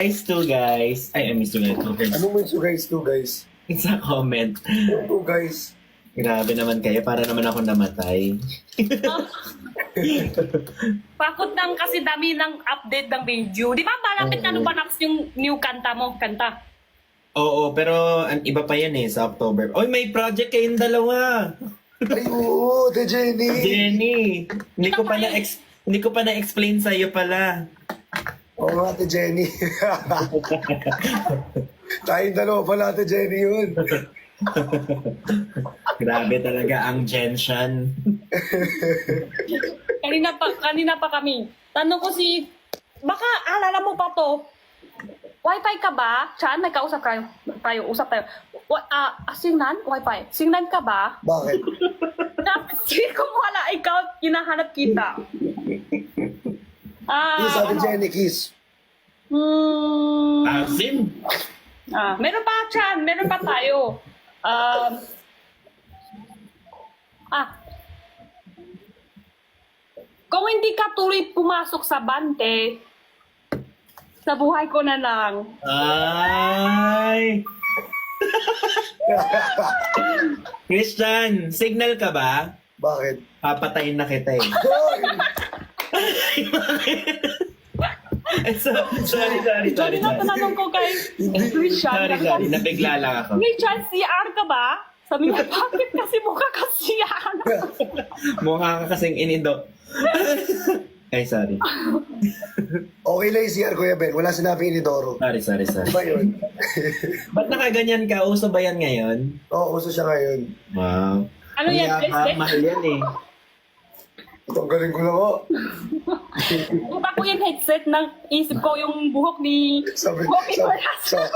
Guys to guys. Ay, I miss you guys. Ano mo yung guys to guys? It's a comment. Ano to guys? Grabe naman kayo. Para naman ako namatay. Pakot ng kasi dami ng update ng video. Di ba malapit na ba next yung new kanta mo? Kanta. Oo, pero iba pa yan sa October. Oy, may project kayong dalawa. Ay, oo, the Jenny. Jenny. Hindi ko pa na-explain sa'yo pala. Oo nga, the Jenny. Tayong dalawa pala, the Jenny yun. Grabe talaga ang Genshan. Kanina pa kami. Tanong ko baka alala mo pa to. Wi-Fi ka ba? Chan, may kausap kayo. Usap tayo. Singnan? Wi-Fi. Singnan ka ba? Bakit? Kasi kung wala ikaw, hinahanap kita. Kiss, sabi Jenny, kiss. Azim. Meron pa, Chan. Meron pa tayo. Kung hindi ka tuloy pumasok sa bante, sa buhay ko na lang. Ay! Christian, signal ka ba? Bakit? Papatayin na kita eh. Hoy! Sorry. Sorry na tanong ko kay Christian. Sorry. Nabigla lang ako. Christian, CR ka ba? Sabi niya, bakit kasi mukha kasi yan? Mukha ka kasing inindo. Ay, sorry. Okay lang yung CR, Kuya Ben. Wala sinabing inidoro. Sorry. Diba yun? Ba't nakaganyan ka? Uso ba yan ngayon? Oo, uso siya ngayon. Wow. Ano yan, bracelet? Mahal yan eh. Ang galing ko na ko. Kung ako yung headset, isip ko yung buhok ni Bobby Corazon.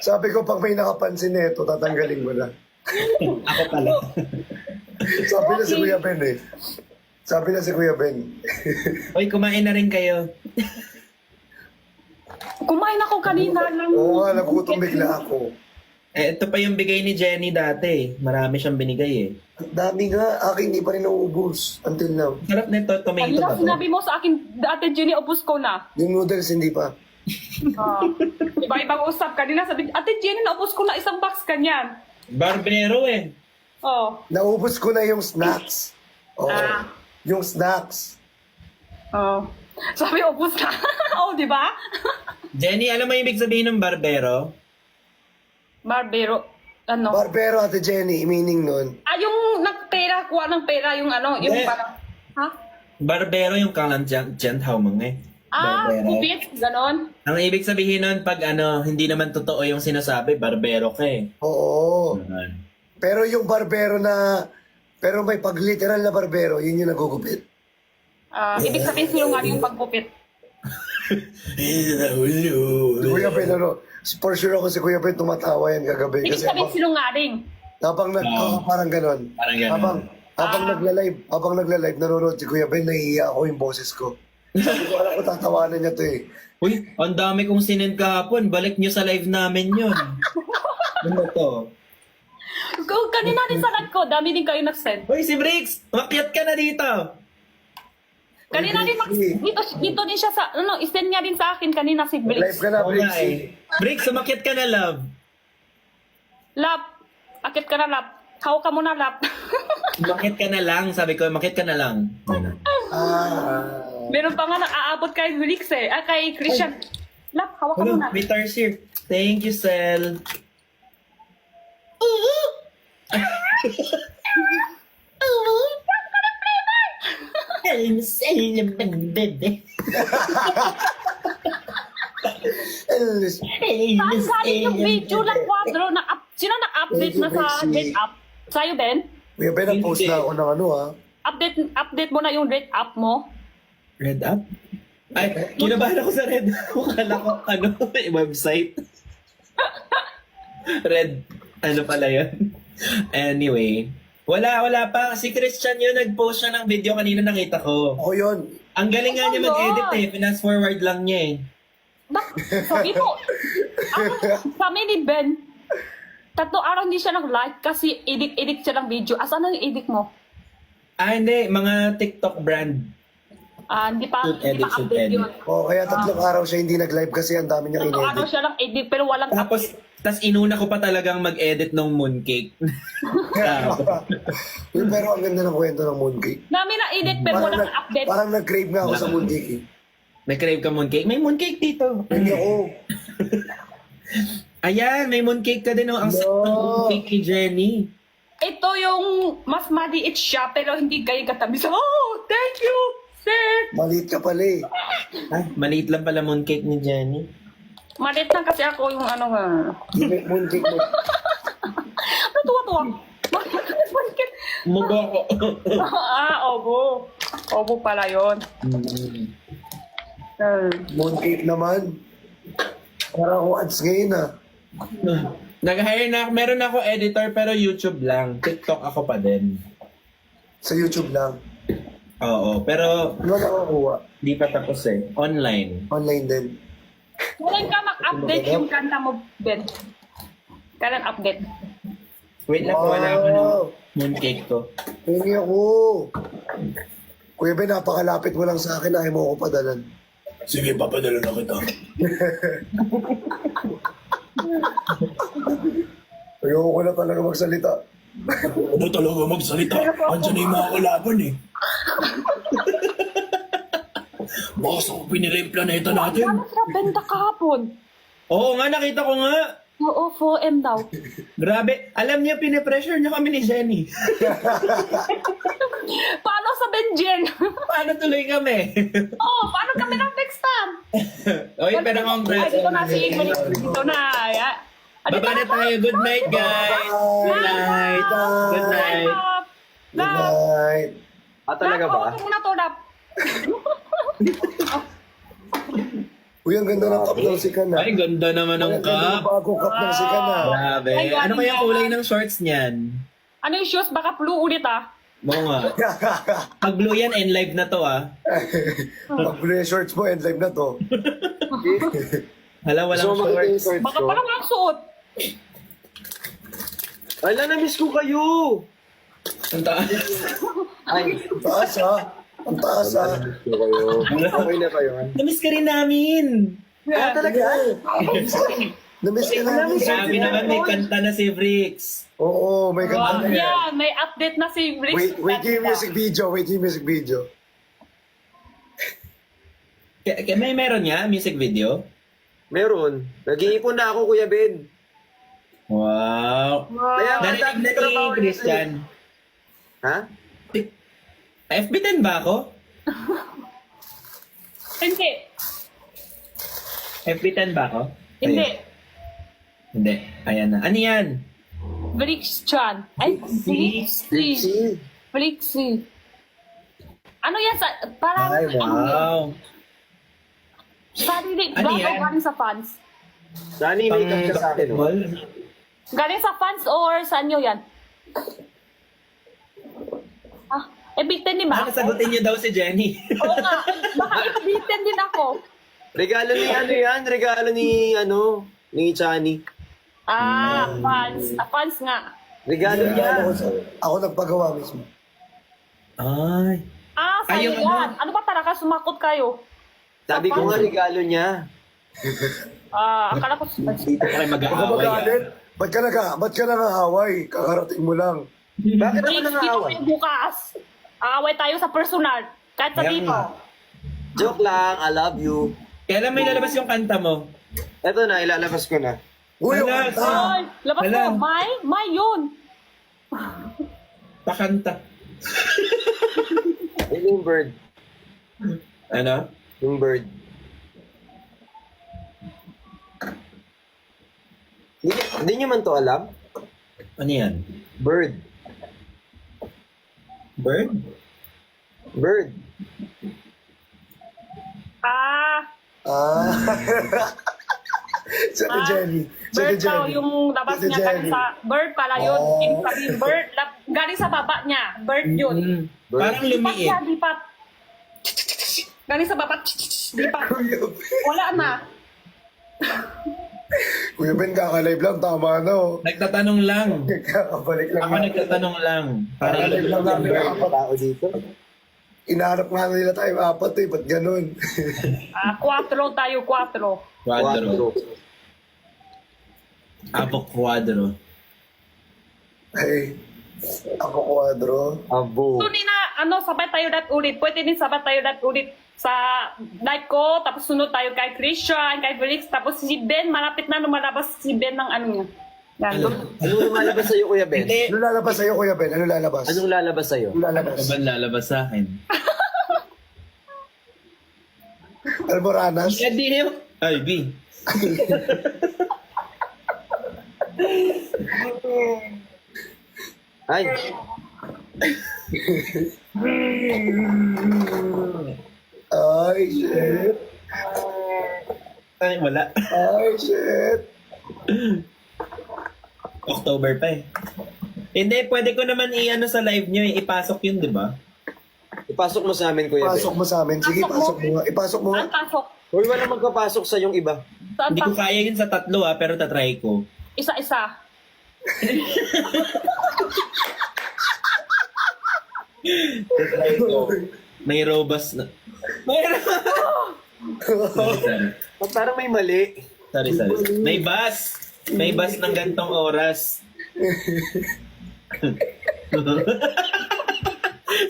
Sabi ko, pag may nakapansin na ito, tatanggalin mo na. Ako pala. Sabi na si Kuya Ben eh. Sabi na si Kuya Ben. Uy, kumain na rin kayo. Kumain ako kanina ng... Oo nga, nagutom bigla ako. Ito pa yung bigay ni Jenny dati. Marami siyang binigay eh. Ang dami nga, aking hindi pa rin nauubos until now. Sarap nito, tomato Kanina ba to? sinabi mo sa akin, Ate Jenny, ubus ko na. Yung noodles, hindi pa. Iba-ibang usap. Kanina sabi, Ate Jenny, naubos ko na isang box kanyan. Barbero eh. Oh. Naubos ko na yung snacks. Oo. Yung snacks. Oh. Sabi, ubus na. Oh, di ba? Jenny, alam mo yung ibig sabihin ng barbero? Barbero. Ano? Barbero, Ate Jenny, meaning nun. Yung nagpera, kuha ng pera, yung ano, yung Eh. parang... Ha? Barbero yung kalang genthaw mga eh. Kubit, ganon. Ang ibig sabihin nun, pag hindi naman totoo yung sinasabi, barbero ka eh. Oo. Ganun. Pero yung barbero na... Pero may pag-literal na barbero, yun yung nagugupit. Ibig sabihin sinungaling yung pagkupit. Si Kuya Ben, for sure ako si Kuya Ben tumatawa yan kagabi. Ibig Kasi sabihin sinungaling. habang parang ganon. Parang ganon. Habang nagla-live, nanonood si Kuya Ben, nahihiya ako yung boses ko. Sabi ko, alam ko, tatawanan niya to eh. Uy, ang dami kong sinend kahapon. Balik nyo sa live namin yun. Ano to? Kanina din sa ko, dami din kayo nag-send. Uy, si Briggs! Makyat ka na dito! Kanina din, dito din siya sa, isend niya din sa akin kanina si Live Blix. ka na, Oo nga Brixie. Briggs, sumakyat ka na, love. Lap, akit ka na lap. Hawak ka muna lap. Makit ka na lang. Sabi ko, makit ka na lang. Meron pa nga nang-aabot kay Blix kay Christian. Lap, hawak ka Hello, muna. may tars here. Thank you, Sel. Sel naman, bebe. Saan galing yung video ng kwadro? Sino nag-update na sa rate up? Sa'yo, Ben? Kuya Ben, nag-post na ako ng ano ha. Update mo na yung rate up mo? Red Up? Ay, kinabahan ako sa Red Up. Kala ko, website. Red, pala yun? Anyway, wala pa. Si Christian yun, nag-post siya ng video kanina nakita ko. Ako yun. Ang galing nga niya mag-edit eh. Pinas forward lang niya eh. Sabi mo, kami ni Ben, 3 araw hindi siya nag-like kasi edit siya ng video. Asan ang edit mo? Hindi. Mga TikTok brand. Hindi pa Shoot, edit, shoot, update edit. yun. O, kaya 3 araw siya hindi nag-live kasi ang dami niyang Ano in-edit. siya lang edit pero walang Tapos, inuna ko pa talagang mag-edit ng mooncake. Uy, pero ang ganda ng kwento ng Mooncake. Namin na edit pero walang update. Parang nag-crave nga ako sa Mooncake eh. May crave ka mooncake? May mooncake dito. Hindi ako. Ayan, may mooncake ka din. Oh. Ang sarap ng mooncake ni Jenny. Ito yung mas maliit siya pero hindi ganyan katamis. Oh, thank you, sir. Maliit ka pala eh. Ay, maliit lang pala mooncake ni Jenny. Maliit lang kasi ako yung ano nga. Yung may Mooncake mo. Natuwa-tuwa. Bakit? Mubo ko. Obo. Obo pala yun. Mooncake naman. Parang ako ads ngayon ah. Nag-hire na, meron ako editor pero YouTube lang. TikTok ako pa din. Sa YouTube lang. Oo, pero Ano nakakuha? di pa tapos eh. Online. Online din. Kailan ka mag-update yung kanta mo, Ben? Kailan update? Wait lang, wala ako ng mooncake ko. Hingi ako. Kuya Ben, napakalapit mo lang sa akin. Ayaw mo ako padalan. Sige, papadala na kita. Ayoko ko na talaga magsalita. Ano talaga magsalita? Andiyan na yung mga kalaban eh. Baka sa pinila yung planeta natin. Ano sila benta kahapon? Oo nga, nakita ko nga. Oo, 4M daw. Grabe. Alam niya, pinipressure niya kami ni Jenny. Paano sa Benjen? Paano tuloy kami? Paano kami ng next time? Oy, pero congrats. Ay, dito na si Ingrid. Dito na. Ayan. Baba na tayo. Good night, guys. Good night. Good night. Good night. Talaga ba? Huwag mo na to, Rap. Uy, ang ganda ng cup ng Sikan ah. Ay, ganda naman ng Ang ganda ng cup. bagong cup ng Sikan ah. Grabe. Ay, Ano kaya galing kulay yan. ng shorts niyan? Ano yung shoes? Baka blue ulit ah. Oo nga. Pag blue yan, end live na to ah. Pag blue yung shorts mo, end live na to. Hala, walang shorts. Baka parang walang suot. Ala, na-miss ko kayo! Ang taas. Ay, Ang taas ah. Ang taas ah. na-miss ko kayo. Okay na kayo. Namiss ka rin namin. Talaga? Namiss ka namin. Grabe naman, may kanta na si Vrix. Oo, may Wow, ganda na yan. yeah, may update na si Briggs. Wait yung music video. Wait yung music video. May meron niya, music video? Meron. Nag-iipon na ako, Kuya Ben. Wow. Kaya nga, Narinig na trabaho ni Christian. Ha? FB10 ba ako? Hindi. FB10 ba ako? Hindi. Ayun. Hindi. Ayan na. Ano yan? Briggs Chan. Ay, Brixie. Brixie. Ano yan sa... Parang... Ay, wow. Sarili. Ano Bago yan? galing sa fans. Dani, may up ka sa akin. Oh. Basketball? Galing sa fans or sa inyo yan? Bitin din ba? Baka sagutin niyo daw si Jenny. Oo nga. Baka ibitin din ako. Regalo ni ano yan? Regalo ni ano? Ni Chani. Fans. Fans nga. Regalo niya. Ako nagpagawa mismo. Ay. Sa'yo Ayun, yan. Ano ba talaga sumakot kayo? Sabi ko nga regalo niya. Akala ko... Dito kayo Baka mag-aaway. magalit. Ba't ka nangahaway? Kakarating mo lang. Bakit ako Dito nangaaway? kayo bukas. Away tayo sa personal. Kahit sa Kaya dito. nga. Joke lang, I love you. Kailan may lalabas yung kanta mo? Eto na, ilalabas ko na. Uy, ang Hala, kanta. Ay, labas Wala. mo. May yun. Pakanta. Ayun yung bird. Ano? Yung bird. Hindi nyo man to alam? Ano yan? Bird. Bird? Bird. Sa Jenny. Sa Bird daw, Jenny. yung labas Sa niya galing Jenny. sa bird pala yun. Oh. Ibig sabihin, bird, galing sa baba niya. Bird yun. Bird. Parang Lipat lumiit. siya, lipat. Galing sa baba, lipat. Wala na. Kuya Ben, kakalive lang. Tama na oh. Nagtatanong lang. Kakabalik lang. Ako nagtatanong lang. Para Kakalive lang namin. Tao dito. Inahanap nga nila tayo apat eh, ba't ganun? 4 tayo, 4. Quadro. Apo quadro. Ay, ako kwadro. Abo. So, Nina, sabay tayo dat ulit. Pwede din sabay tayo dat ulit sa live ko. Tapos sunod tayo kay Christian, kay Felix. Tapos si Ben, malapit na lumalabas si Ben ng ano niya. Yan. Ano lumalabas sa'yo, Kuya Ben? Hindi. Ano lalabas sa'yo, Kuya Ben? Ano lalabas? Anong lalabas sa'yo? Ano lalabas? Ano ba lalabas sa akin? Alboranas? Hindi yung... Ay, B. Ay, Ay, shit. Ay, wala. Ay, shit. October pa eh. Hindi, pwede ko naman i-ano sa live nyo eh. Ipasok yun, di ba? ipasok mo sa amin, Kuya Ben. Pasok mo sa amin. Sige, pasok mo nga. Ipasok mo nga. Ang pasok. Hoy, wala magpapasok sa yung iba. Saan Hindi ko pasok? kaya yun sa 3 pero tatry ko. Isa-isa. Tatry ko. May robust na... May sorry. Parang may mali. Sorry. May bus. May bus ng gantong oras.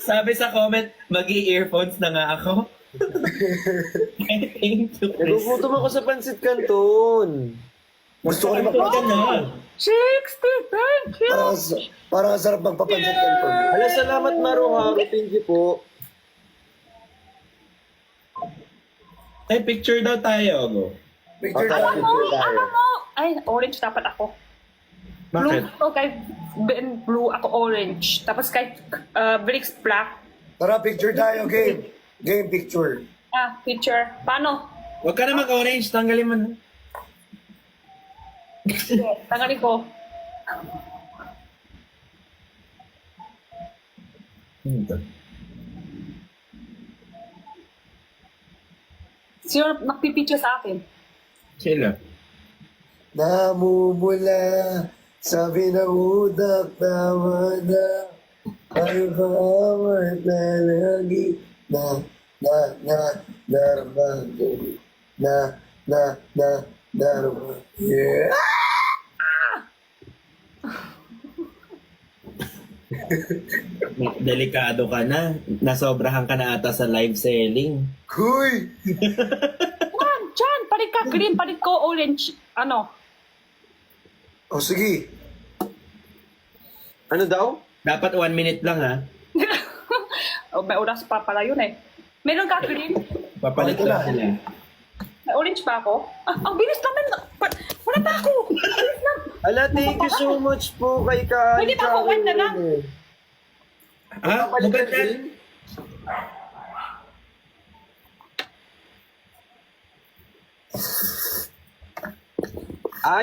Sabi sa comment, mag-i-earphones na nga ako. Thank you, Chris. Nagugutom ako sa Pansit Canton. Gusto ko rin Ka magpapansin. na. 60, thank you. Parang sarap magpapansin ko. Hala, salamat Maruharu. Thank you po. Ay, picture daw tayo. Go. Picture Okay. tayo. Ano mo? Ay, orange dapat ako. Blue Bakit? ako kay Ben, blue ako orange. Tapos kay Bricks black. Tara, picture tayo. Game. Game picture. Picture. Paano? Huwag ka na mag-orange. Tanggalin mo na. Tanggalin ko. Sino nagpipicture sa akin? Sila. Namumula, sabi ng udak, tama na. Ay, bawat na lagi. Darma. Darma. Yeah! Delikado ka na. Nasobrahan ka na ata sa live selling. Huy! Diyan, palit ka green, palit ko orange. Ano? O sige. Ano daw? Dapat 1 minute lang ha. May oras pa pala yun eh. Meron ka green? Papalit Okay lang na. sila. May orange pa ako? Ang bilis naman. Wala pa ako. Bilis na. Hala, thank you so much po kay Kari. Pwede ba ako white na lang? Ha? Maganda.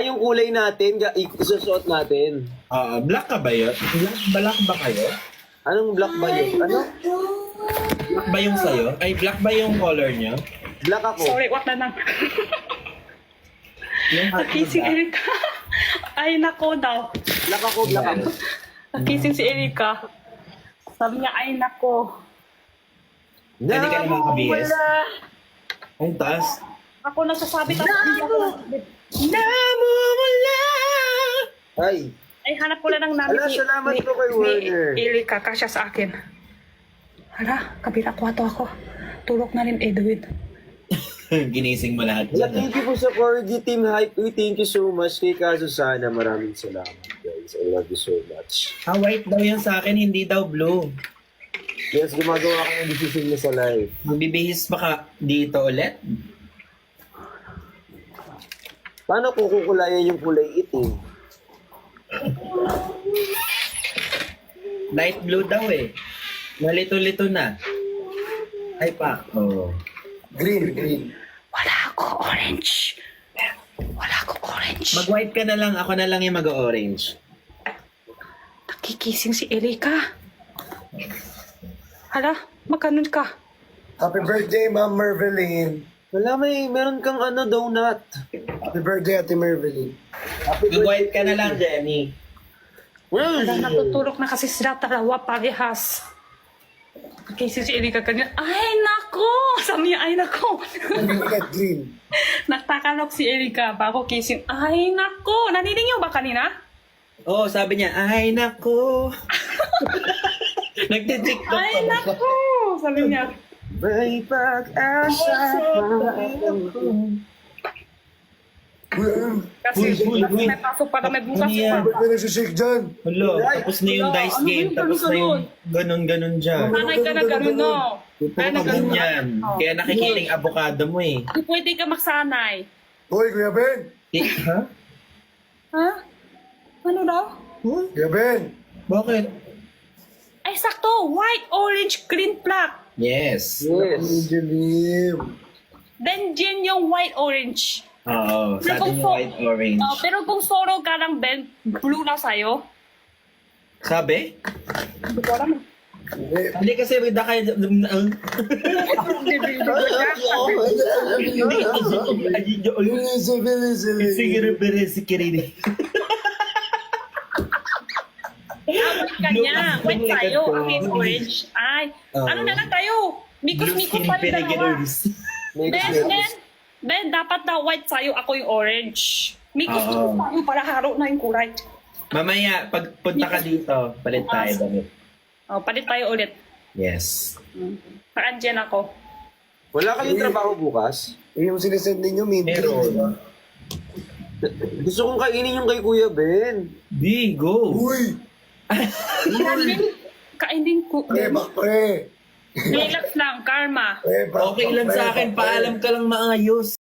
Yung kulay natin, isusuot natin. Black ka ba yun? Black ba kayo? Anong black ba yun? Ano? Black ba yung sayo? Ay, black ba yung color niyo? Black ako. Sorry, wag na lang. Yung Nakising Erika. Ay, nako daw. Black ako, black ako. Nakising si Erika. Sabi niya, ay nako. Hindi ka naman kabihis. Wala. Ang taas. Ako nagsasabi tapos hindi ako. Namumula! Ay, Ay, hanap ko lang ng namin Ala, salamat po kay Werner. ni Erika, kasya sa akin. Hala, kabila kwato ako. Tulog na rin Edwin. Ginising mo lahat wala, dyan. thank you po sa Corgi Team Hype. Thank you so much kay Kasusana. Maraming salamat, guys. I love you so much. White daw yan sa akin, hindi daw blue. Yes, gumagawa ko ng decision niya sa live. Magbibihis pa ka dito ulit? Paano kung kukulayan yung kulay itim? Light blue daw eh. Nalito-lito na. Ay pa. Oh. Green. Wala ako orange. Wala ako orange. Mag-white ka na lang, ako na lang yung mag-orange. Nakikising si Erika. Hala, magkanon ka. Happy birthday, Ma'am Merveline. Wala, meron kang donut. Happy birthday, Ate Merveline. Mag-white ka na lang, Jenny. Wala, natutulog na kasi sila dalawa parehas. Kissing si Erika kanina. Ay, nako! Sabi niya, ay, nako! Red green. Nagtakalok si Erika bago kissing. Ay, nako! Naninig niyo ba kanina? Oo, sabi niya, ay nako. Nagtitiktok Ay, pa. nako! Sabi niya. May pag-asa Kasi Uy. may pasok pa na may bukas Ano yan? pa. Ba't may nagsishake dyan? Hello, tapos na yung Wala, dice ano game, yung tapos na yung ganun-ganun dyan. Sanay ka na gano'n, no? Kaya na gano'n. Ganyan. Kaya nakikita yung avocado mo eh. Hindi pwede ka magsanay. Hoy, Kuya Ben! Ha? Ha? Ano daw? Kuya Ben! Bakit? Ay, sakto! White, orange, green, black. Yes. Yes. Angelim. Then, Jen yung white, orange. Oo, sa atin yung white orange. Oh, pero kung sorrow ka ng Ben, blue na sa'yo. Sabi? Hindi ko alam. Hindi kasi with the kind of... Siguro pero si Kirini. Kanya, white sa'yo, akin orange. Ay, ano na lang tayo? Mikos-mikos pa rin dalawa. Ben, dapat na white sa'yo, ako yung orange. Mikos-mikos pa rin para haro na yung kulay. Mamaya, pag punta ka dito, palit tayo damit. Oh, palit tayo ulit. Yes. Naka-Jen ako. Wala kayong trabaho bukas? Yung sinesend ninyo, minty, Meron. di ba? Gusto kong kainin yung kay Kuya Ben. Di, go. Uy! Kainin ko. Pre, bak pre! Relax lang, karma. Pre, bak, Okay lang pre, sa akin, bak, pre. paalam ka lang maayos.